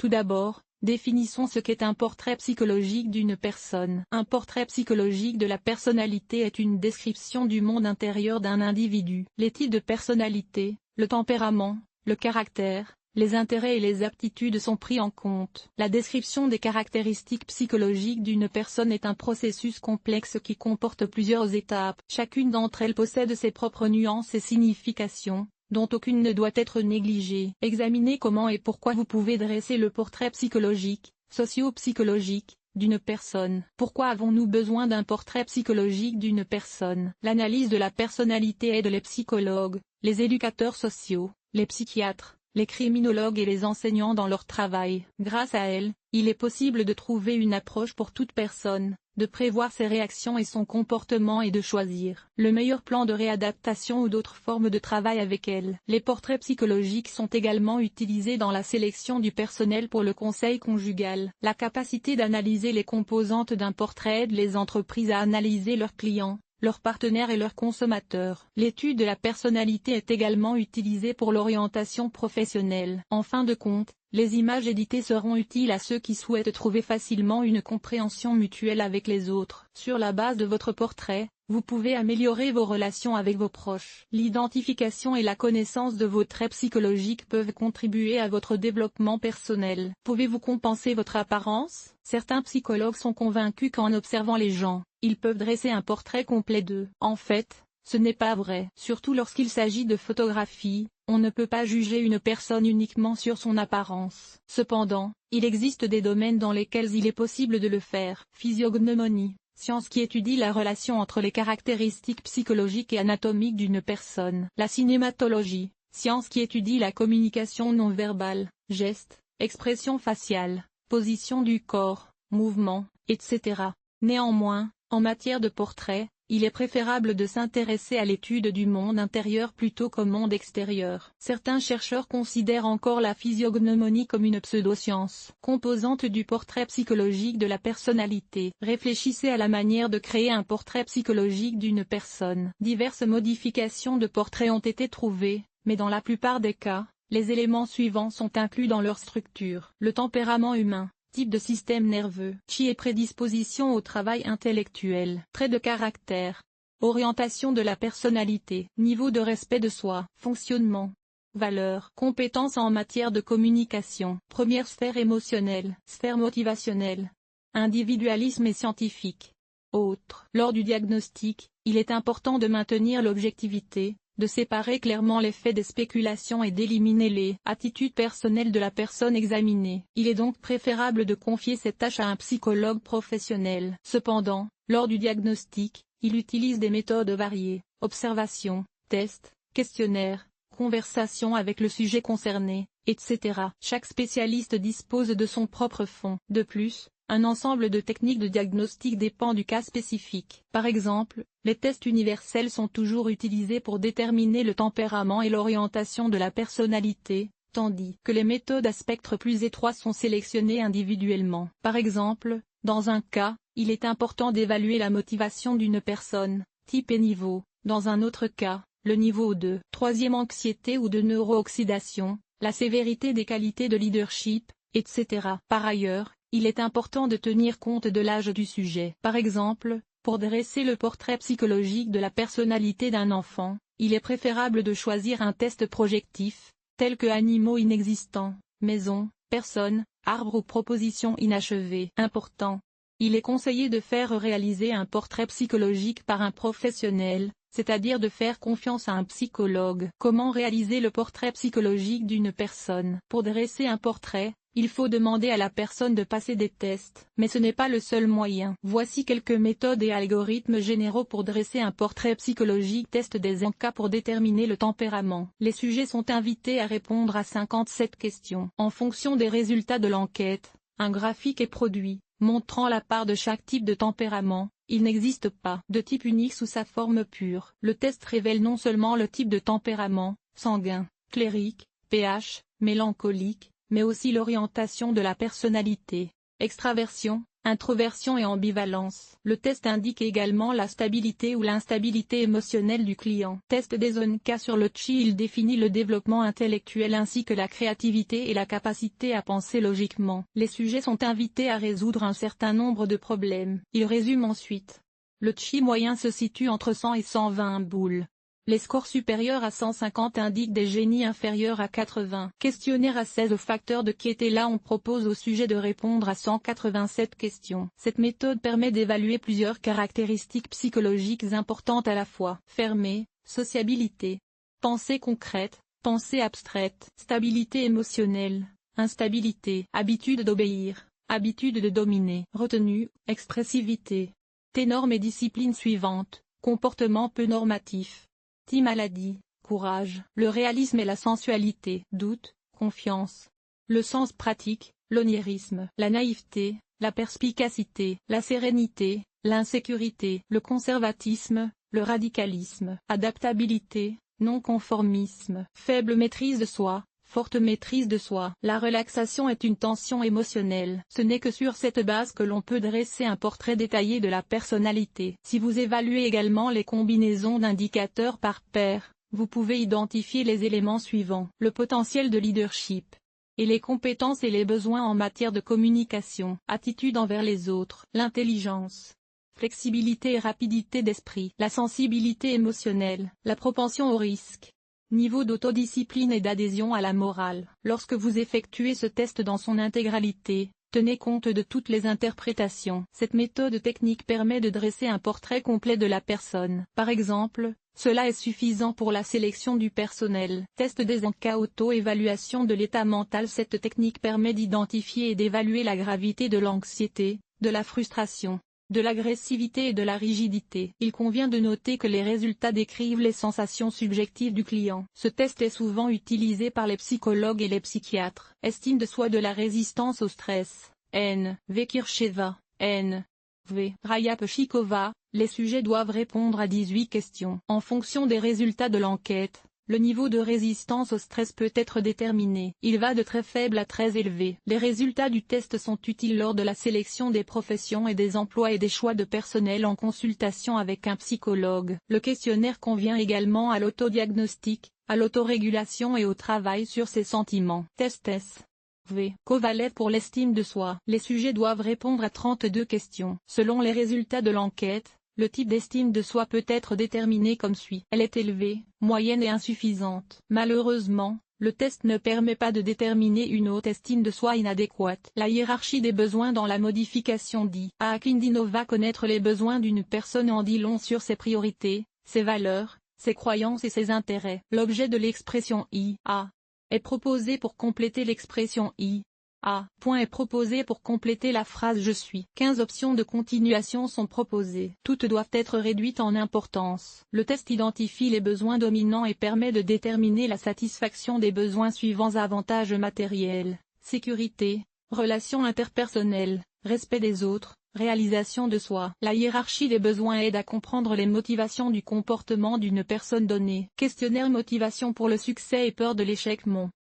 Tout d'abord, définissons ce qu'est un portrait psychologique d'une personne. Un portrait psychologique de la personnalité est une description du monde intérieur d'un individu. Les types de personnalité, le tempérament, le caractère, les intérêts et les aptitudes sont pris en compte. La description des caractéristiques psychologiques d'une personne est un processus complexe qui comporte plusieurs étapes. Chacune d'entre elles possède ses propres nuances et significations, dont aucune ne doit être négligée. Examinez comment et pourquoi vous pouvez dresser le portrait psychologique, socio-psychologique, d'une personne. Pourquoi avons-nous besoin d'un portrait psychologique d'une personne? L'analyse de la personnalité aide les psychologues, les éducateurs sociaux, les psychiatres, les criminologues et les enseignants dans leur travail. Grâce à elle, il est possible de trouver une approche pour toute personne, de prévoir ses réactions et son comportement et de choisir le meilleur plan de réadaptation ou d'autres formes de travail avec elle. Les portraits psychologiques sont également utilisés dans la sélection du personnel pour le conseil conjugal. La capacité d'analyser les composantes d'un portrait aide les entreprises à analyser leurs clients, leurs partenaires et leurs consommateurs. L'étude de la personnalité est également utilisée pour l'orientation professionnelle. En fin de compte, les images éditées seront utiles à ceux qui souhaitent trouver facilement une compréhension mutuelle avec les autres. Sur la base de votre portrait, vous pouvez améliorer vos relations avec vos proches. L'identification et la connaissance de vos traits psychologiques peuvent contribuer à votre développement personnel. Pouvez-vous compenser votre apparence? Certains psychologues sont convaincus qu'en observant les gens, ils peuvent dresser un portrait complet d'eux. En fait, ce n'est pas vrai. Surtout lorsqu'il s'agit de photographie, on ne peut pas juger une personne uniquement sur son apparence. Cependant, il existe des domaines dans lesquels il est possible de le faire. Physiognomonie, science qui étudie la relation entre les caractéristiques psychologiques et anatomiques d'une personne. La cinématologie, science qui étudie la communication non verbale, gestes, expressions faciales, position du corps, mouvements, etc. Néanmoins, en matière de portrait, il est préférable de s'intéresser à l'étude du monde intérieur plutôt qu'au monde extérieur. Certains chercheurs considèrent encore la physiognomonie comme une pseudo-science, composante du portrait psychologique de la personnalité. Réfléchissez à la manière de créer un portrait psychologique d'une personne. Diverses modifications de portrait ont été trouvées, mais dans la plupart des cas, les éléments suivants sont inclus dans leur structure. Le tempérament humain, type de système nerveux, qui est prédisposition au travail intellectuel, traits de caractère, orientation de la personnalité, niveau de respect de soi, fonctionnement, valeurs, compétences en matière de communication, première sphère émotionnelle, sphère motivationnelle, individualisme et scientifique. Autres. Lors du diagnostic, il est important de maintenir l'objectivité, de séparer clairement les faits des spéculations et d'éliminer les attitudes personnelles de la personne examinée. Il est donc préférable de confier cette tâche à un psychologue professionnel. Cependant, lors du diagnostic, il utilise des méthodes variées, observation, tests, questionnaires, conversation avec le sujet concerné, etc. Chaque spécialiste dispose de son propre fond. De plus, un ensemble de techniques de diagnostic dépend du cas spécifique. Par exemple, les tests universels sont toujours utilisés pour déterminer le tempérament et l'orientation de la personnalité, tandis que les méthodes à spectre plus étroit sont sélectionnées individuellement. Par exemple, dans un cas, il est important d'évaluer la motivation d'une personne, type et niveau, dans un autre cas, le niveau de troisième anxiété ou de neurooxydation, la sévérité des qualités de leadership, etc. Par ailleurs, il est important de tenir compte de l'âge du sujet. Par exemple, pour dresser le portrait psychologique de la personnalité d'un enfant, il est préférable de choisir un test projectif, tel que animaux inexistants, maison, personne, arbre ou proposition inachevée. Important. Il est conseillé de faire réaliser un portrait psychologique par un professionnel, c'est-à-dire de faire confiance à un psychologue. Comment réaliser le portrait psychologique d'une personne? Pour dresser un portrait, il faut demander à la personne de passer des tests, mais ce n'est pas le seul moyen. Voici quelques méthodes et algorithmes généraux pour dresser un portrait psychologique. Test des cas pour déterminer le tempérament. Les sujets sont invités à répondre à 57 questions. En fonction des résultats de l'enquête, un graphique est produit, montrant la part de chaque type de tempérament. Il n'existe pas de type unique sous sa forme pure. Le test révèle non seulement le type de tempérament, sanguin, chlérique, pH, mélancolique, mais aussi l'orientation de la personnalité, extraversion, Introversion et ambivalence. Le test indique également la stabilité ou l'instabilité émotionnelle du client. Test des ONK sur le chi. Il définit le développement intellectuel ainsi que la créativité et la capacité à penser logiquement. Les sujets sont invités à résoudre un certain nombre de problèmes. Il résume ensuite. Le chi moyen se situe entre 100 et 120 boules. Les scores supérieurs à 150 indiquent des génies inférieurs à 80. Questionnaire à 16 facteurs de Quetela. On propose au sujet de répondre à 187 questions. Cette méthode permet d'évaluer plusieurs caractéristiques psychologiques importantes à la fois. Fermé, sociabilité, pensée concrète, pensée abstraite, stabilité émotionnelle, instabilité, habitude d'obéir, habitude de dominer, retenue, expressivité. Tes normes et disciplines suivantes, comportement peu normatif. Maladie, courage, le réalisme et la sensualité, doute, confiance, le sens pratique, l'onirisme, la naïveté, la perspicacité, la sérénité, l'insécurité, le conservatisme, le radicalisme, adaptabilité, non-conformisme, faible maîtrise de soi, forte maîtrise de soi. La relaxation est une tension émotionnelle. Ce n'est que sur cette base que l'on peut dresser un portrait détaillé de la personnalité. Si vous évaluez également les combinaisons d'indicateurs par paire, vous pouvez identifier les éléments suivants. Le potentiel de leadership et les compétences et les besoins en matière de communication, attitude envers les autres, l'intelligence, flexibilité et rapidité d'esprit, la sensibilité émotionnelle, la propension au risque. Niveau d'autodiscipline et d'adhésion à la morale. Lorsque vous effectuez ce test dans son intégralité, tenez compte de toutes les interprétations. Cette méthode technique permet de dresser un portrait complet de la personne. Par exemple, cela est suffisant pour la sélection du personnel. Test des ONK. Auto-évaluation de l'état mental. Cette technique permet d'identifier et d'évaluer la gravité de l'anxiété, de la frustration, de l'agressivité et de la rigidité. Il convient de noter que les résultats décrivent les sensations subjectives du client. Ce test est souvent utilisé par les psychologues et les psychiatres. Estime de soi, de la résistance au stress. N. V. Kircheva, N. V. Rayapchikova. Les sujets doivent répondre à 18 questions. En fonction des résultats de l'enquête, le niveau de résistance au stress peut être déterminé. Il va de très faible à très élevé. Les résultats du test sont utiles lors de la sélection des professions et des emplois et des choix de personnel en consultation avec un psychologue. Le questionnaire convient également à l'autodiagnostic, à l'autorégulation et au travail sur ses sentiments. Test S. V. Kovalev pour l'estime de soi. Les sujets doivent répondre à 32 questions. Selon les résultats de l'enquête, le type d'estime de soi peut être déterminé comme suit. Elle est élevée, moyenne et insuffisante. Malheureusement, le test ne permet pas de déterminer une haute estime de soi inadéquate. La hiérarchie des besoins dans la modification dit. À Akindinova, connaître les besoins d'une personne en dit long sur ses priorités, ses valeurs, ses croyances et ses intérêts. L'objet de l'expression IA est proposé pour compléter l'expression I. Point est proposé pour compléter la phrase je suis. 15 options de continuation sont proposées. Toutes doivent être réduites en importance. Le test identifie les besoins dominants et permet de déterminer la satisfaction des besoins suivants: avantages matériels, sécurité, relations interpersonnelles, respect des autres, réalisation de soi. La hiérarchie des besoins aide à comprendre les motivations du comportement d'une personne donnée. Questionnaire motivation pour le succès et peur de l'échec.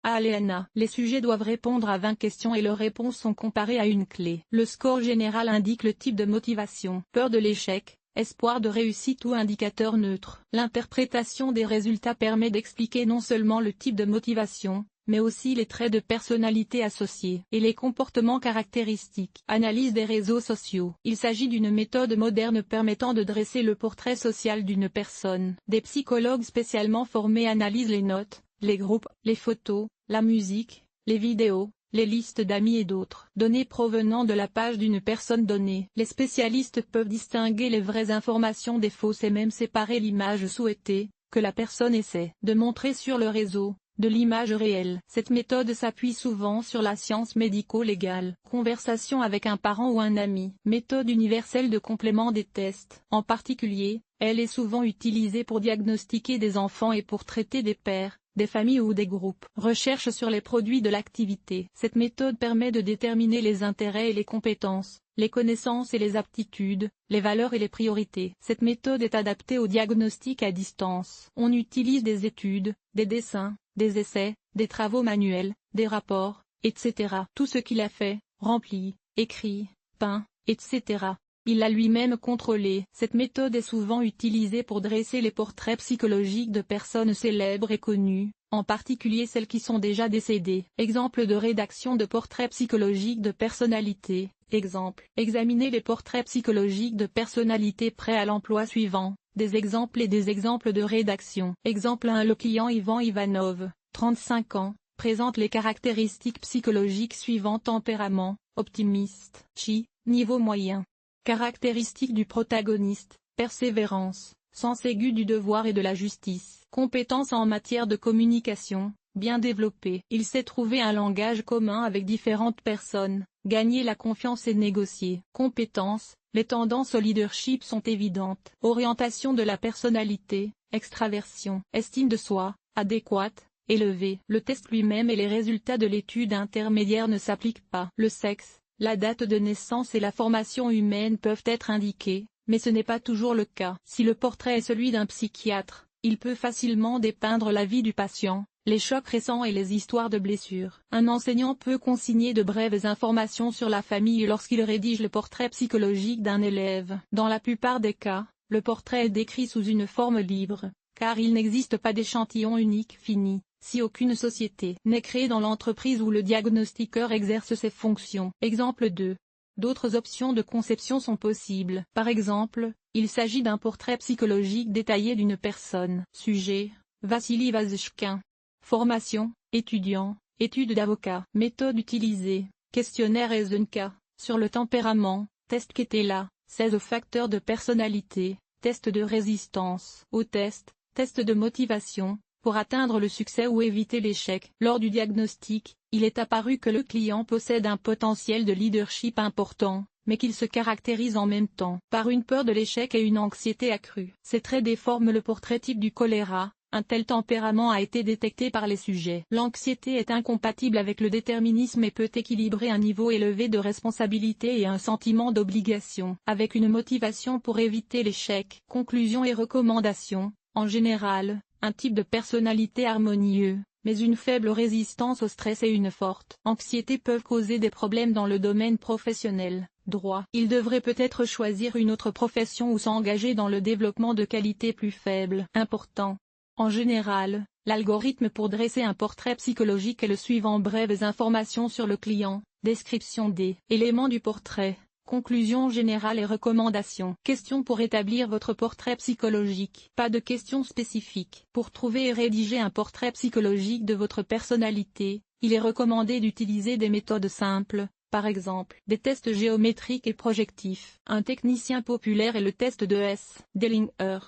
Aléana. Les sujets doivent répondre à 20 questions et leurs réponses sont comparées à une clé. Le score général indique le type de motivation. Peur de l'échec, espoir de réussite ou indicateur neutre. L'interprétation des résultats permet d'expliquer non seulement le type de motivation, mais aussi les traits de personnalité associés et les comportements caractéristiques. Analyse des réseaux sociaux. Il s'agit d'une méthode moderne permettant de dresser le portrait social d'une personne. Des psychologues spécialement formés analysent les notes, les groupes, les photos, la musique, les vidéos, les listes d'amis et d'autres données provenant de la page d'une personne donnée. Les spécialistes peuvent distinguer les vraies informations des fausses et même séparer l'image souhaitée, que la personne essaie de montrer sur le réseau, de l'image réelle. Cette méthode s'appuie souvent sur la science médico-légale. Conversation avec un parent ou un ami. Méthode universelle de complément des tests. En particulier, elle est souvent utilisée pour diagnostiquer des enfants et pour traiter des pères, des familles ou des groupes. Recherche sur les produits de l'activité. Cette méthode permet de déterminer les intérêts et les compétences, les connaissances et les aptitudes, les valeurs et les priorités. Cette méthode est adaptée au diagnostic à distance. On utilise des études, des dessins, des essais, des travaux manuels, des rapports, etc. Tout ce qu'il a fait, rempli, écrit, peint, etc. Il l'a lui-même contrôlé. Cette méthode est souvent utilisée pour dresser les portraits psychologiques de personnes célèbres et connues, en particulier celles qui sont déjà décédées. Exemple de rédaction de portraits psychologiques de personnalités. Exemple. Examinez les portraits psychologiques de personnalités prêts à l'emploi suivant. Des exemples et des exemples de rédaction. Exemple 1. Le client Ivan Ivanov, 35 ans, présente les caractéristiques psychologiques suivantes: tempérament, optimiste, chi, niveau moyen. Caractéristiques du protagoniste, persévérance, sens aigu du devoir et de la justice. Compétences en matière de communication, bien développées. Il sait trouver un langage commun avec différentes personnes, gagner la confiance et négocier. Compétences, les tendances au leadership sont évidentes. Orientation de la personnalité, extraversion. Estime de soi, adéquate, élevée. Le test lui-même et les résultats de l'étude intermédiaire ne s'appliquent pas. Le sexe, la date de naissance et la formation humaine peuvent être indiqués, mais ce n'est pas toujours le cas. Si le portrait est celui d'un psychiatre, il peut facilement dépeindre la vie du patient, les chocs récents et les histoires de blessures. Un enseignant peut consigner de brèves informations sur la famille lorsqu'il rédige le portrait psychologique d'un élève. Dans la plupart des cas, le portrait est décrit sous une forme libre, car il n'existe pas d'échantillon unique fini. Si aucune société n'est créée dans l'entreprise où le diagnostiqueur exerce ses fonctions. Exemple 2. D'autres options de conception sont possibles. Par exemple, il s'agit d'un portrait psychologique détaillé d'une personne. Sujet, Vassili Vazchkin. Formation, étudiant, études d'avocat. Méthode utilisée, questionnaire Eisenka, sur le tempérament, test Ketela, 16 facteurs de personnalité, test de résistance. Au test de motivation. Pour atteindre le succès ou éviter l'échec. Lors du diagnostic, il est apparu que le client possède un potentiel de leadership important, mais qu'il se caractérise en même temps par une peur de l'échec et une anxiété accrue. Ces traits déforment le portrait type du choléra. Un tel tempérament a été détecté par les sujets. L'anxiété est incompatible avec le déterminisme et peut équilibrer un niveau élevé de responsabilité et un sentiment d'obligation, avec une motivation pour éviter l'échec. Conclusions et recommandations. En général, un type de personnalité harmonieux, mais une faible résistance au stress et une forte anxiété peuvent causer des problèmes dans le domaine professionnel. Droit. Il devrait peut-être choisir une autre profession ou s'engager dans le développement de qualités plus faibles. Important. En général, l'algorithme pour dresser un portrait psychologique est le suivant: brèves informations sur le client, description des éléments du portrait. Conclusion générale et recommandations. Questions pour établir votre portrait psychologique. Pas de questions spécifiques. Pour trouver et rédiger un portrait psychologique de votre personnalité, il est recommandé d'utiliser des méthodes simples, par exemple des tests géométriques et projectifs. Un technicien populaire est le test de S. Dellinger.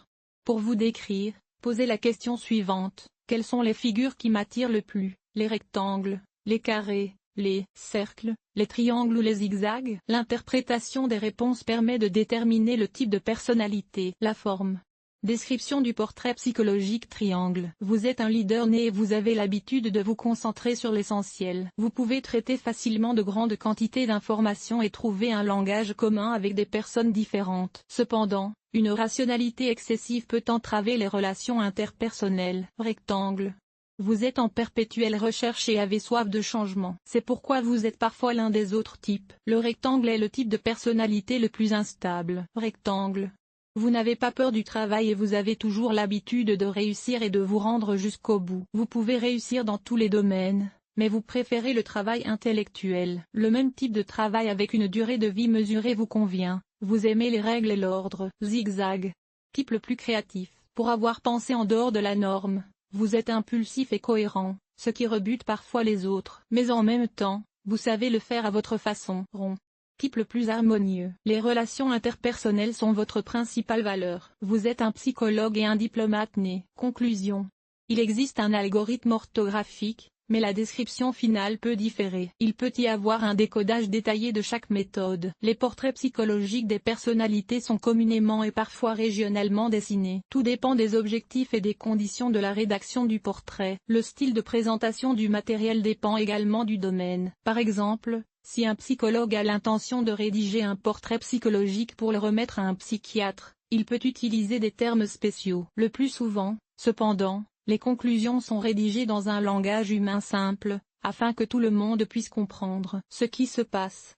Pour vous décrire, posez la question suivante: quelles sont les figures qui m'attirent le plus? Les rectangles, les carrés, les cercles, les triangles ou les zigzags? L'interprétation des réponses permet de déterminer le type de personnalité. La forme. Description du portrait psychologique. Triangle. Vous êtes un leader né et vous avez l'habitude de vous concentrer sur l'essentiel. Vous pouvez traiter facilement de grandes quantités d'informations et trouver un langage commun avec des personnes différentes. Cependant, une rationalité excessive peut entraver les relations interpersonnelles. Rectangle. Vous êtes en perpétuelle recherche et avez soif de changement. C'est pourquoi vous êtes parfois l'un des autres types. Le rectangle est le type de personnalité le plus instable. Rectangle. Vous n'avez pas peur du travail et vous avez toujours l'habitude de réussir et de vous rendre jusqu'au bout. Vous pouvez réussir dans tous les domaines, mais vous préférez le travail intellectuel. Le même type de travail avec une durée de vie mesurée vous convient. Vous aimez les règles et l'ordre. Zigzag. Type le plus créatif. Pour avoir pensé en dehors de la norme, vous êtes impulsif et cohérent, ce qui rebute parfois les autres. Mais en même temps, vous savez le faire à votre façon. Rond. Type le plus harmonieux. Les relations interpersonnelles sont votre principale valeur. Vous êtes un psychologue et un diplomate né. Conclusion. Il existe un algorithme orthographique, mais la description finale peut différer. Il peut y avoir un décodage détaillé de chaque méthode. Les portraits psychologiques des personnalités sont communément et parfois régionalement dessinés. Tout dépend des objectifs et des conditions de la rédaction du portrait. Le style de présentation du matériel dépend également du domaine. Par exemple, si un psychologue a l'intention de rédiger un portrait psychologique pour le remettre à un psychiatre, il peut utiliser des termes spéciaux. Le plus souvent, cependant, les conclusions sont rédigées dans un langage humain simple, afin que tout le monde puisse comprendre ce qui se passe.